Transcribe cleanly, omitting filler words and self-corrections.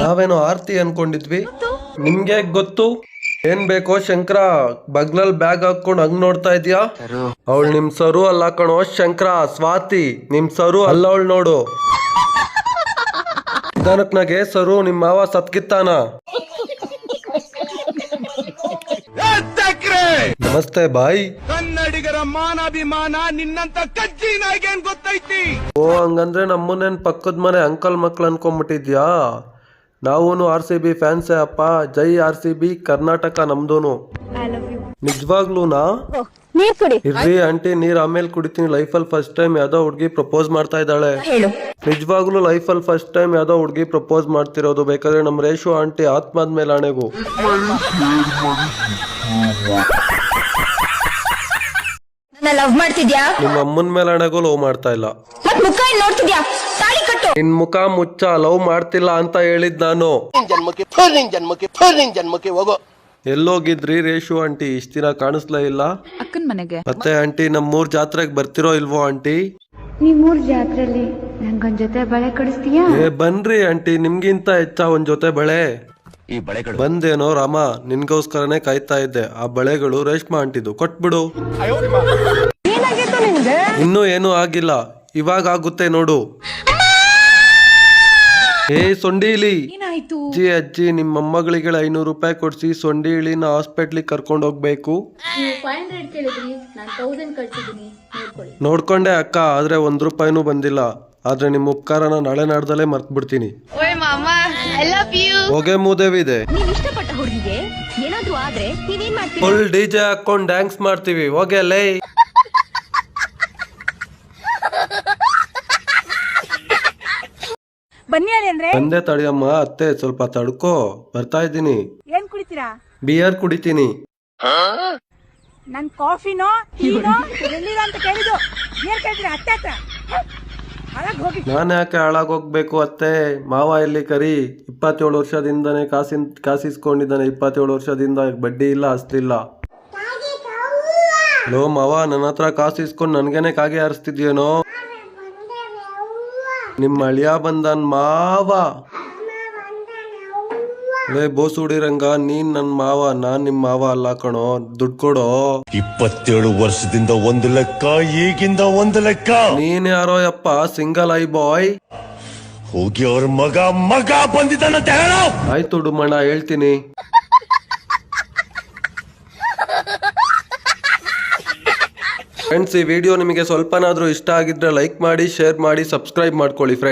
ನಾವೇನೋ ಆರ್ತಿ ಅನ್ಕೊಂಡಿದ್ವಿ, ನಿಮ್ಗೆ ಗೊತ್ತು? ಏನ್ ಬೇಕೋ ಶಂಕರ, ಬಗ್ಲಲ್ ಬ್ಯಾಗ್ ಹಾಕೊಂಡ್ ಹಂಗ್ ನೋಡ್ತಾ ಇದ್ಯಾ? ಅವಳು ನಿಮ್ ಸರು ಅಲ್ಲ ಕಣೋ ಶಂಕರ, ಸ್ವಾತಿ ನಿಮ್ ಸರು ಅಲ್ಲ ಅವಳು ನೋಡು. ನಿಧಾನಕ್ನಾಗೆ ಸರು ನಿಮ್ ಮಾವ ಸತ್ಕಿತ್ತಾನ. ನಮಸ್ತೆ ಬಾಯ್. ಕನ್ನಡಿಗರ ಮಾನಾಭಿಮಾನ ನಿನ್ನಂತ ಕಜ್ಜಿ ನಾಯಿಗೇನ್ ಗೊತ್ತೈತಿ? ಓ ಹಂಗಂದ್ರೆ ನಮ್ಮನ್ನೇನ್ ಪಕ್ಕದ ಮನೆ ಅಂಕಲ್ ಮಕ್ಳು ಅನ್ಕೊಂಬಿಟ್ಟಿದ್ಯಾ? ನಾವೂನು RCB ಫ್ಯಾನ್ಸೇ ಅಪ್ಪ. ಜೈ RCB, ಕರ್ನಾಟಕ ನಮ್ದೂನು. ನಿಜವಾಗ್ಲೂನಾ? ಇರ್ರಿ ಆಂಟಿ, ನೀರ್ ಆಮೇಲೆ ಕುಡಿತೀನಿ. ಲೈಫಲ್ಲಿ ಫಸ್ಟ್ ಟೈಮ್ ಯಾವ್ದೋ ಹುಡ್ಗಿ ಪ್ರಪೋಸ್ ಮಾಡ್ತಾ ಇದ್ದಾಳೆ. ನಿಜವಾಗ್ಲೂ ಲೈಫಲ್ಲಿ ಫಸ್ಟ್ ಟೈಮ್ ಯಾವ್ದೋ ಹುಡ್ಗಿ ಪ್ರಪೋಸ್ ಮಾಡ್ತಿರೋದು. ಬೇಕಾದ್ರೆ ನಮ್ ರೇಷು ಆಂಟಿ ಆತ್ಮದ ಮೇಲೆ ಆಣೆಗೂ. ಲವ್ ಮಾಡ್ತಿದ್ಯಾ? ನಿಮ್ಮ ಅಮ್ಮನ ಮೇಲೆ ಆಣೆಗೂ ಲವ್ ಮಾಡ್ತಾ ಇಲ್ಲ. ನಿನ್ ಮುಖ ಮುಚ್ಚ, ಲವ್ ಮಾಡ್ತಿಲ್ಲ ಅಂತ ಹೇಳಿದ್ ನಾನು. ಜನ್ಮಕ್ಕೆ ಹೋಗೋ. ಎಲ್ಲೋಗಿದ್ರಿ ರೇಷು ಆಂಟಿ? ಇಷ್ಟ ದಿನ ಕಾಣಿಸ್ಲೇ ಇಲ್ಲ. ಅಕ್ಕನ ಮನೆಗೆ. ಮತ್ತೆ ಆಂಟಿ ನಮ್ಮೂರ್ ಜಾತ್ರೆಗೆ ಬರ್ತಿರೋ ಇಲ್ವೋ ಆಂಟಿ? ನಿಮ್ಮೂರ್ ಜಾತ್ರೆಲಿ ನಂಗೊಂದ್ ಜೊತೆ ಬಳೆ ಕೊಡಿಸ್ತೀಯಾ? ಬನ್ರಿ ಆಂಟಿ, ನಿಮ್ಗಿಂತ ಹೆಚ್ಚ ಒಂದ್ ಜೊತೆ ಬಳೆ. ಬಂದೇನೋ ರಾಮ, ನಿನ್ಗೋಸ್ಕರನೇ ಕಾಯ್ತಾ ಇದ್ದೆ. ಆ ಬಳೆಗಳು ರೇಷ್ಮಾ ಆಂಟಿದು, ಕೊಟ್ಬಿಡು. ಇನ್ನೂ ಏನೂ ಆಗಿಲ್ಲ, ಇವಾಗ ಆಗುತ್ತೆ ನೋಡು. ಸೊಂಡಿಲಿ ಅಜ್ಜಿ, ನಿಮ್ಮ ಮೊಮ್ಮಗಳಿಗೆ 500 ರೂಪಾಯಿ ಕೊಡ್ಸಿ ಸೊಂಡಿಲಿನ ಹಾಸ್ಪಿಟ್ಲಿಗೆ ಕರ್ಕೊಂಡು ಹೋಗ್ಬೇಕು. ನೋಡ್ಕೊಂಡೆ ಅಕ್ಕ, ಆದ್ರೆ 1 ರೂಪಾಯಿನೂ ಬಂದಿಲ್ಲ. ಆದ್ರೆ ನಿಮ್ ಉಪಕಾರನ ನಾಳೆ ನಾಡ್ದಲ್ಲೇ ಮರ್ತ್ ಬಿಡ್ತೀನಿ. ಹೊಗೆ ಮೂದೇವಿದೆ. ಫುಲ್ DJ ಹಾಕೊಂಡ್ ಡ್ಯಾನ್ಸ್ ಮಾಡ್ತೀವಿ. ಹೋಗೆ ಲೈ. ಬನ್ನಿ ಅಂದ್ರೆ ಬಂದೆ ತಡಿಯಮ್ಮ. ಅತ್ತೆ ಸ್ವಲ್ಪ ತಡ್ಕೋ, ಬರ್ತಾ ಇದ್ದೀನಿ. ಏನ್ ಕುಡಿತೀರಾ? ಬಿಯರ್ ಕುಡಿತೀನಿ. ನನ್ ಕಾಫಿನೋ ಟೀನೋ ಎಲ್ಲಿದೆ ಅಂತ ಕೇಳಿದ್ದು. ಏನ್ ಕೇಳ್ತೀರಾ ಅತ್ತೆ ಹತ್ರ? ನಾನು ಯಾಕೆ ಹಾಳಾಗೋಗ್ಬೇಕು ಅತ್ತೆ? ಮಾವ ಎಲ್ಲಿ ಕರಿ? 27 ವರ್ಷದಿಂದನೇ ಕಾಸಿಸ್ಕೊಂಡಿದ್ದಾನೆ. 27 ವರ್ಷದಿಂದ ಬಡ್ಡಿ ಇಲ್ಲ, ಅಸ್ತಿಲ್ಲ. ಲೋ ಮಾವ, ನನ್ನ ಹತ್ರ ಕಾಸಿಸ್ಕೊಂಡು ನನ್ಗೇನೆ ಕಾಗೆ ಹಾರಿಸ್ತಿದ್ಯೇನೋ? ನಿಮ್ಮ ಅಳಿಯ ಬಂದನ್ ಮಾವ. ಲೇ ಬೋಸುಡಿರಂಗ, ನೀನ್ ನನ್ ಮಾವ, ನಾನ್ ನಿಮ್ ಮಾವ ಅಲ್ಲ ಕಣೋ. ದುಡ್ಡು ಕೊಡೋ. 27 ವರ್ಷದಿಂದ 1 ಲೆಕ್ಕ, ಈಗಿಂದ 1 ಲೆಕ್ಕ. ನೀನ್ ಯಾರೋ ಯಪ್ಪ, ಸಿಂಗಲ್ ಐ ಬಾಯ್. ಹೋಗಿ ಅವ್ರ ಮಗ ಬಂದಿದ್ದಾನಂತ ಹೇಳೋ. ಆಯ್ತು ಡುಮಣ್ಣ, ಹೇಳ್ತೀನಿ. ಫ್ರೆಂಡ್ಸ್, ಈ ವಿಡಿಯೋ ನಿಮಗೆ ಸ್ವಲ್ಪನಾದ್ರೂ ಇಷ್ಟ ಆಗಿದ್ರೆ ಲೈಕ್ ಮಾಡಿ, ಶೇರ್ ಮಾಡಿ, ಸಬ್ಸ್ಕ್ರೈಬ್ ಮಾಡ್ಕೊಳ್ಳಿ ಫ್ರೆಂಡ್ಸ್.